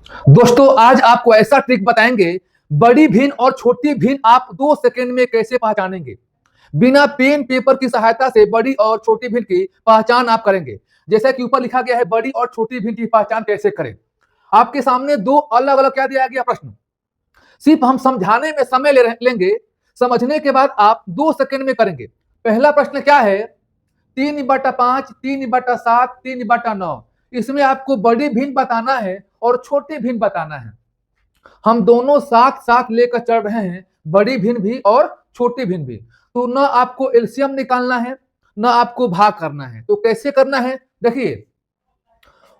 दोस्तों आज आपको ऐसा ट्रिक बताएंगे, बड़ी भिन्न और छोटी भिन्न आप 2 सेकंड में कैसे पहचानेंगे। बिना पेन पेपर की सहायता से बड़ी और छोटी भिन्न की पहचान आप करेंगे। जैसा कि ऊपर लिखा गया है, बड़ी और छोटी भिन्न की पहचान कैसे करें। आपके सामने दो अलग अलग क्या दिया गया प्रश्न, सिर्फ हम समझाने में समय लेंगे। समझने के बाद आप 2 सेकंड में करेंगे। पहला प्रश्न क्या है, 3/5, 3/7, 3/9। इसमें आपको बड़ी भिन्न बताना है और छोटी भिन्न बताना है। हम दोनों साथ साथ लेकर चल रहे हैं, बड़ी भिन्न भी और छोटी भिन्न भी। तो न आपको एलसीएम निकालना है, न आपको भाग करना है। तो कैसे करना है, देखिए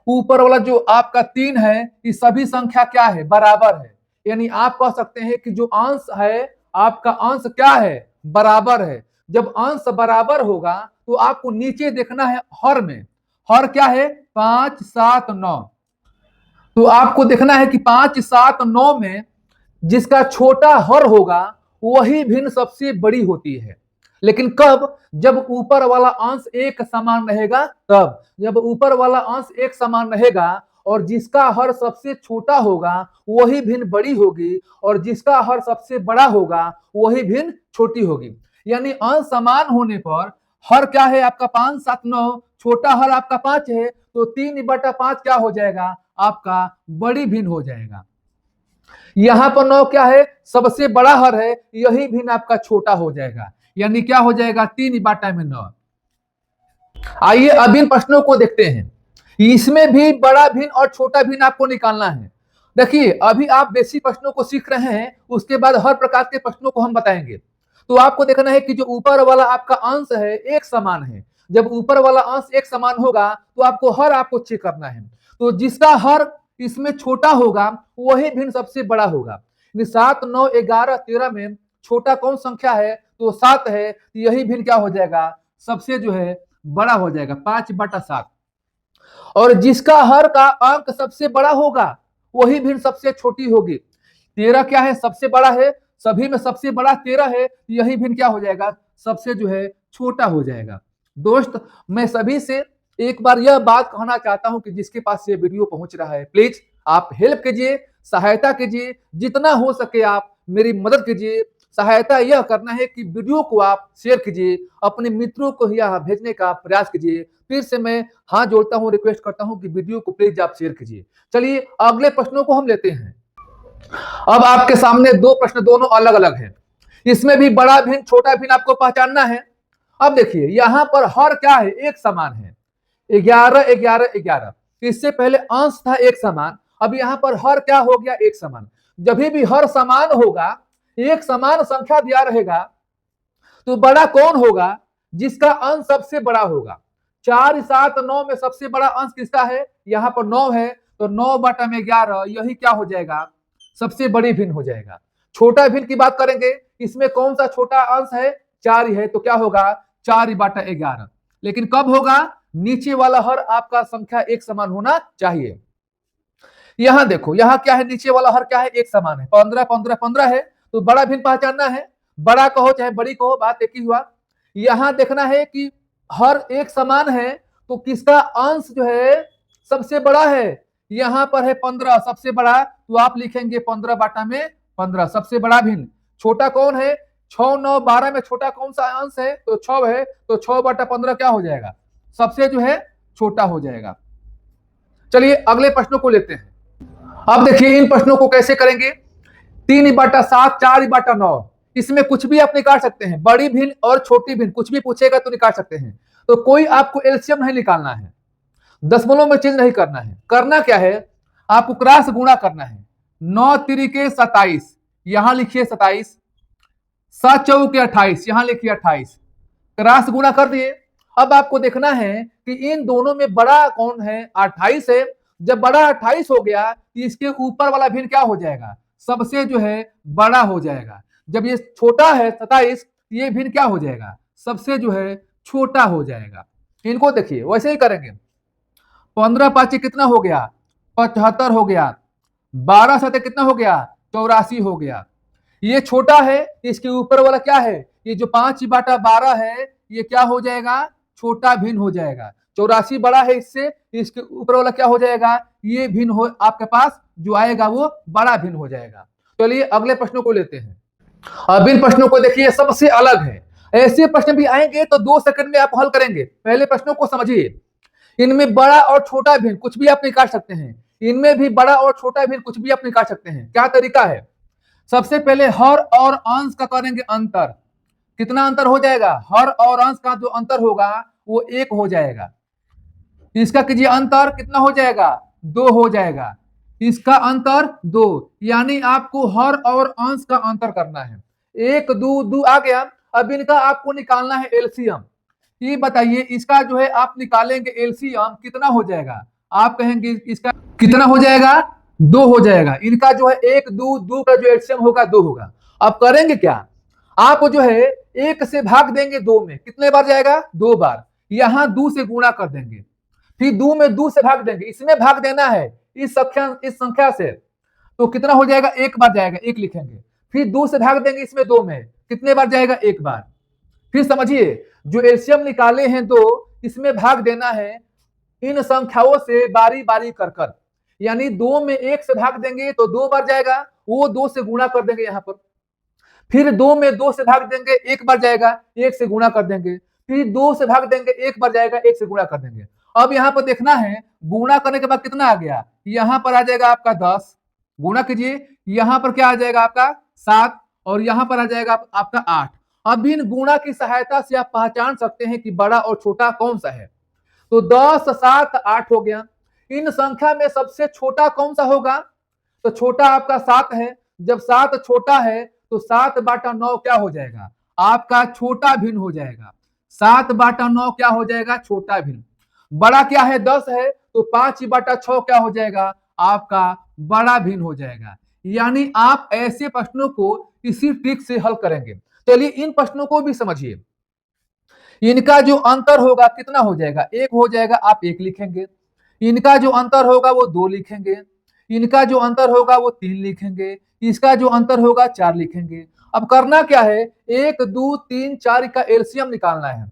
ऊपर वाला जो आपका 3 है, ये सभी संख्या क्या है, बराबर है। यानी आप कह सकते हैं कि जो अंश है, आपका अंश क्या है, बराबर है। जब अंश बराबर होगा तो आपको नीचे देखना है हर में। हर क्या है, 5, 7, 9। तो आपको देखना है कि 5, 7, 9 में जिसका छोटा हर होगा वही भिन्न सबसे बड़ी होती है। लेकिन कब, जब ऊपर वाला अंश एक समान रहेगा तब। जब ऊपर वाला अंश एक समान रहेगा और जिसका हर सबसे छोटा होगा वही भिन्न बड़ी होगी, और जिसका हर सबसे बड़ा होगा वही भिन्न छोटी होगी। यानी अंश समान होने पर हर क्या है आपका 5, 7, 9, छोटा हर आपका 5 है, तो 3/5 क्या हो जाएगा, आपका बड़ी भिन्न हो जाएगा। यहां पर 9 क्या है, सबसे बड़ा हर है, यही भिन्न आपका छोटा हो जाएगा। यानी क्या हो जाएगा, 3/9। आइए अब इन प्रश्नों को देखते हैं। इसमें भी बड़ा भिन्न और छोटा भिन्न आपको निकालना है। देखिए अभी आप बेसिक प्रश्नों को सीख रहे हैं, उसके बाद हर प्रकार के प्रश्नों को हम बताएंगे। तो आपको देखना है कि जो ऊपर वाला आपका अंश है एक समान है। जब ऊपर वाला अंश एक समान होगा तो आपको हर आपको चेक करना है। तो जिसका हर इसमें छोटा होगा वही भिन्न सबसे बड़ा होगा। 7, 9, 11, 13 में छोटा कौन संख्या है, तो 7 है। यही भिन्न क्या हो जाएगा, सबसे जो है बड़ा हो जाएगा, 5/7। और जिसका हर का अंक सबसे बड़ा होगा वही भिन्न सबसे छोटी होगी। 13 क्या है, सबसे बड़ा है, सभी में सबसे बड़ा 13 है। यही भिन्न क्या हो जाएगा, सबसे जो है छोटा हो जाएगा। दोस्त मैं सभी से एक बार यह बात कहना चाहता हूं कि जिसके पास ये वीडियो पहुंच रहा है, प्लीज आप हेल्प कीजिए, सहायता कीजिए, जितना हो सके आप मेरी मदद कीजिए। सहायता यह करना है कि वीडियो को आप शेयर कीजिए, अपने मित्रों को यह भेजने का प्रयास कीजिए। फिर से मैं हाथ जोड़ता हूं, रिक्वेस्ट करता हूं कि वीडियो को प्लीज आप शेयर कीजिए। चलिए अगले प्रश्नों को हम लेते हैं। अब आपके सामने दो प्रश्न, दोनों अलग अलग हैं। इसमें भी बड़ा भिन्न छोटा भिन्न आपको पहचानना है। अब देखिए यहां पर हर क्या है, एक समान है, 11, 11, 11। इससे पहले अंश था एक समान, अब यहां पर हर क्या हो गया, एक समान। जब भी हर समान होगा, एक समान संख्या दिया रहेगा, तो बड़ा कौन होगा, जिसका अंश सबसे बड़ा होगा। 4, 7, 9 में सबसे बड़ा अंश किसका है, यहां पर 9 है, तो 9/11 यही क्या हो जाएगा, सबसे बड़ी भिन्न हो जाएगा। छोटा भिन्न की बात करेंगे, इसमें कौन सा छोटा अंश है, 4 ही है, तो क्या होगा 4/11। लेकिन कब होगा, नीचे वाला हर आपका संख्या एक समान होना चाहिए। यहां देखो, यहां क्या है, नीचे वाला हर क्या है, एक समान है, 15, 15, 15 है। तो बड़ा भिन्न पहचानना है, बड़ा कहो चाहे बड़ी कहो, बात एक ही हुआ। यहां देखना है कि हर एक समान है, तो किसका अंश जो है सबसे बड़ा है। यहां पर है 15 सबसे बड़ा, तो आप लिखेंगे 15/15 सबसे बड़ा भिन्न। छोटा कौन है, 6, 9, 12 में छोटा कौन सा अंश है, तो 6 है, तो 6/15 क्या हो जाएगा, सबसे जो है छोटा हो जाएगा। चलिए अगले प्रश्नों को लेते हैं। अब देखिए इन प्रश्नों को कैसे करेंगे। 3/7, 4/9, इसमें कुछ भी आप निकाल सकते हैं, बड़ी भिन्न और छोटी भिन्न कुछ भी पूछेगा तो निकाल सकते हैं। तो कोई आपको एलसीएम नहीं निकालना है, दशमलव में चेंज नहीं करना है। करना क्या है, आपको क्रॉस गुणा करना है। 9 तिरिके 27, यहां लिखिए 27, 7 चौके 28, यहां लिखिए 28। क्रॉस गुणा कर दिए। अब आपको देखना है कि इन दोनों में बड़ा कौन है, 28 है। जब बड़ा 28 हो गया तो इसके ऊपर वाला भिन्न क्या हो जाएगा, सबसे जो है बड़ा हो जाएगा। जब ये छोटा है 27, ये भिन्न क्या हो जाएगा, सबसे जो है छोटा हो जाएगा। इनको देखिए वैसे ही करेंगे। 15×5 कितना हो गया, 75 हो गया। 12 7 कितना हो गया, 84 हो गया। ये छोटा है, इसके ऊपर वाला क्या है, ये जो 5/12 है, ये क्या हो जाएगा, छोटा भिन्न हो जाएगा। 84 बड़ा है इससे, इसके ऊपर वाला क्या हो जाएगा, ये भिन्न हो आपके पास जो आएगा वो बड़ा भिन्न हो जाएगा। चलिए अगले प्रश्नों को लेते हैं। अब इन प्रश्नों को देखिए सबसे अलग है, ऐसे प्रश्न भी आएंगे तो 2 सेकंड में आप हल करेंगे। पहले प्रश्नों को समझिए, इनमें बड़ा और छोटा भिन्न कुछ भी आप निकाल सकते हैं, इनमें भी बड़ा और छोटा भिन्न कुछ भी आप निकाल सकते हैं। क्या तरीका है, सबसे पहले हर और अंश का करेंगे अंतर। कितना अंतर हो जाएगा, हर और अंश का जो अंतर होगा वो 1 हो जाएगा। इसका कीजिए अंतर, कितना हो जाएगा, 2 हो जाएगा। इसका अंतर 2, यानी आपको हर और अंश का अंतर करना है। 1 2 2 आ गया। अब इनका आपको निकालना है एलसीएम। ये बताइए इसका जो है आप निकालेंगे एलसीएम, कितना हो जाएगा, आप कहेंगे इसका कितना हो जाएगा, 2 हो जाएगा। इनका जो है 1 2 2 का जो एलसीएम होगा 2 होगा। अब करेंगे क्या, आप जो है 1 से भाग देंगे 2 में, कितने बार जाएगा, 2 बार। यहां 2 से गुणा कर देंगे, फिर 2 में 2 से भाग देंगे, इसमें भाग देना है इस संख्या से, तो कितना हो जाएगा, 1 बार जाएगा, 1 लिखेंगे। फिर 2 से भाग देंगे इसमें 2 में, कितने बार जाएगा, 1 बार। फिर समझिए जो एलसीएम निकाले हैं 2, इसमें भाग देना है इन संख्याओं से बारी बारी कर कर, यानी 2 में 1 से भाग देंगे तो 2 बार जाएगा, वो 2 से गुणा कर देंगे यहां पर। फिर 2 में 2 से भाग देंगे, 1 बार जाएगा, 1 से गुणा कर देंगे। फिर 2 से भाग देंगे, 1 बार जाएगा, 1 से गुणा कर देंगे। अब यहां पर देखना है गुणा करने के बाद कितना आ गया, यहां पर आ जाएगा आपका 10, गुणा कीजिए, यहां पर क्या आ जाएगा आपका 7, और यहां पर आ जाएगा आपका 8। अब इन गुणा की सहायता से आप पहचान सकते हैं कि बड़ा और छोटा कौन सा है। तो 10 7 8 हो गया। इन संख्या में सबसे छोटा कौन सा होगा, तो छोटा आपका 7 है। जब 7 छोटा है तो 7/9 क्या हो जाएगा, आपका छोटा भिन्न हो जाएगा। 7/9 क्या हो जाएगा, छोटा भिन्न। बड़ा क्या है, 10 है, तो 5/6 क्या हो जाएगा, आपका बड़ा भिन्न हो जाएगा। यानी आप ऐसे प्रश्नों को इसी ट्रिक से हल करेंगे। चलिए इन प्रश्नों को भी समझिए। इनका जो अंतर होगा कितना हो जाएगा, 1 हो जाएगा, आप 1 लिखेंगे। इनका जो अंतर होगा वो 2 लिखेंगे। इनका जो अंतर होगा वो 3 लिखेंगे। इसका जो अंतर होगा 4 लिखेंगे। अब करना क्या है, 1 2 3 4 का एलसीएम निकालना है।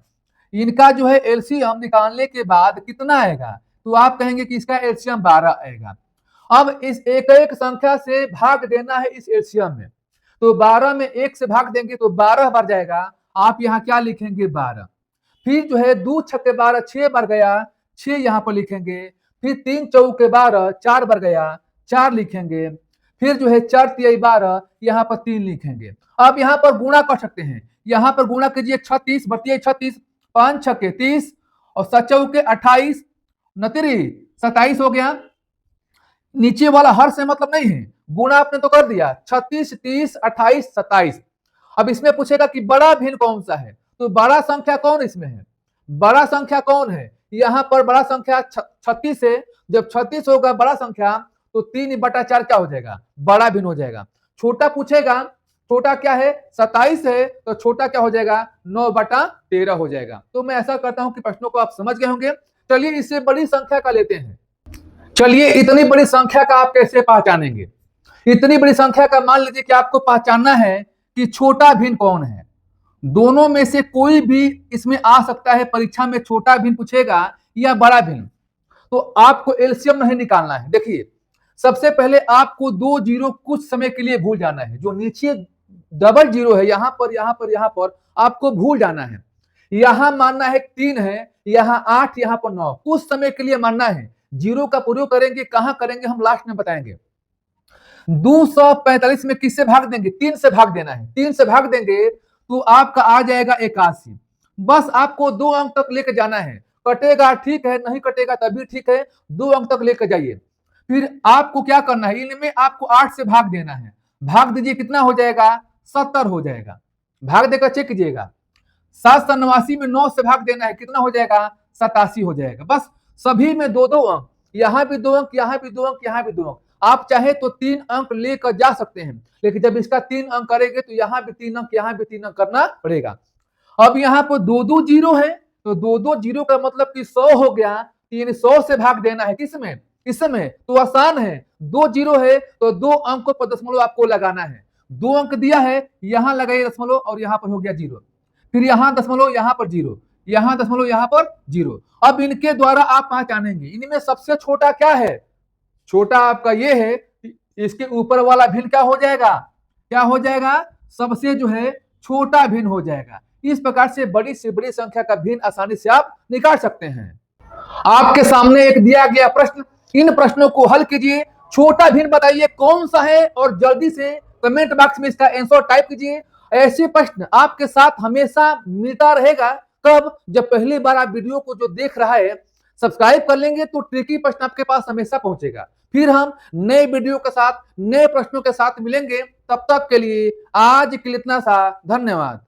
इनका जो है एलसीएम निकालने के बाद कितना आएगा, तो आप कहेंगे कि इसका एलसीएम 12 आएगा। अब इस एक एक संख्या से भाग देना है इस एलसीएम में, तो 12 में 1 से भाग देंगे तो 12 बार जाएगा, आप यहाँ क्या लिखेंगे, 12। फिर जो है 2 छक्के 12, 6 बार गया, 6 यहाँ पर लिखेंगे। फिर 3 चौके 12, 4 बार गया, 4 लिखेंगे। फिर जो है 4 तिहाई 12, यहाँ पर 3 लिखेंगे। अब यहाँ पर गुणा कर सकते हैं, यहाँ पर गुणा कीजिए, 36 बटिया 36, 5 छक्के 30 और 7 चौके 28, 27 हो गया। नीचे वाला हर से मतलब नहीं है, गुणा आपने तो कर दिया, 36 30 28 27। अब इसमें पूछेगा कि बड़ा भिन्न कौन सा है, तो बड़ा संख्या कौन इसमें है, बड़ा संख्या कौन है, यहाँ पर बड़ा संख्या 36 है। जब 36 होगा बड़ा संख्या तो 3/4 क्या हो जाएगा, बड़ा भिन्न हो जाएगा। छोटा पूछेगा, छोटा क्या है, 27 है, तो छोटा क्या हो जाएगा, 9/13 हो जाएगा। तो मैं ऐसा करता हूं कि प्रश्नों को आप समझ गए होंगे। चलिए इससे बड़ी संख्या का लेते हैं। चलिए इतनी बड़ी संख्या का आप कैसे पहचानेंगे, इतनी बड़ी संख्या का मान लीजिए कि आपको पहचानना है कि छोटा भिन्न कौन है। दोनों में से कोई भी इसमें आ सकता है, परीक्षा में छोटा भिन्न पूछेगा या बड़ा भिन्न, तो आपको एलसीएम नहीं निकालना है। देखिए सबसे पहले आपको 2 जीरो कुछ समय के लिए भूल जाना है, जो नीचे डबल जीरो है यहाँ पर यहाँ पर यहाँ पर आपको भूल जाना है। यहां मानना है 3 है, यहाँ 8, यहाँ पर 9, कुछ समय के लिए मानना है। जीरो का प्रयोग करेंगे, कहां करेंगे हम लास्ट में बताएंगे। 245 में किससे भाग देंगे, 3 से भाग देना है। 3 से भाग देंगे तो आपका आ जाएगा 81। बस आपको 2 अंक तक लेकर जाना है, कटेगा ठीक है, नहीं कटेगा तभी ठीक है, 2 अंक तक लेकर जाइए। फिर आपको क्या करना है, इनमें आपको 8 से भाग देना है। भाग दीजिए, कितना हो जाएगा, 70 हो जाएगा। भाग देकर चेक कीजिएगा, 789 में 9 से भाग देना है, कितना हो जाएगा, 87 हो जाएगा। बस सभी में 2-2 अंक, यहाँ भी 2 अंक, यहाँ भी 2 अंक, यहाँ भी 2 अंक। आप चाहे तो 3 अंक लेकर जा सकते हैं, लेकिन जब इसका 3 अंक करेंगे तो यहाँ भी 3 अंक, यहाँ भी 3 अंक करना पड़ेगा। अब यहाँ पर 2-2 जीरो है, तो 2-2 जीरो का मतलब कि 100 हो गया। 300 से भाग देना है किसमें, इसमें, तो आसान है। 2 जीरो है तो 2 अंकों पर दशमलव आपको लगाना है। 2 अंक दिया है, यहां लगाइए दशमलव और यहां पर हो गया जीरो, फिर यहां दशमलव, यहां पर जीरो, यहाँ दशमलव, यहाँ पर 0। अब इनके द्वारा आप पहचानेंगे इनमें सबसे छोटा क्या है, छोटा आपका ये है, इसके ऊपर वाला भिन्न क्या हो जाएगा, क्या हो जाएगा, सबसे जो है छोटा भिन्न हो जाएगा। इस प्रकार से बड़ी संख्या का भिन्न आसानी से आप निकाल सकते हैं। आपके सामने एक दिया गया प्रश्न, इन प्रश्नों को हल कीजिए, छोटा भिन्न बताइए कौन सा है और जल्दी से कमेंट बॉक्स में इसका आंसर टाइप कीजिए। ऐसे प्रश्न आपके साथ हमेशा मिलता रहेगा। कब, जब पहली बार आप वीडियो को जो देख रहा है सब्सक्राइब कर लेंगे तो ट्रिकी प्रश्न आपके पास हमेशा पहुंचेगा। फिर हम नए वीडियो के साथ, नए प्रश्नों के साथ मिलेंगे। तब तक के लिए आज के लिए इतना सा, धन्यवाद।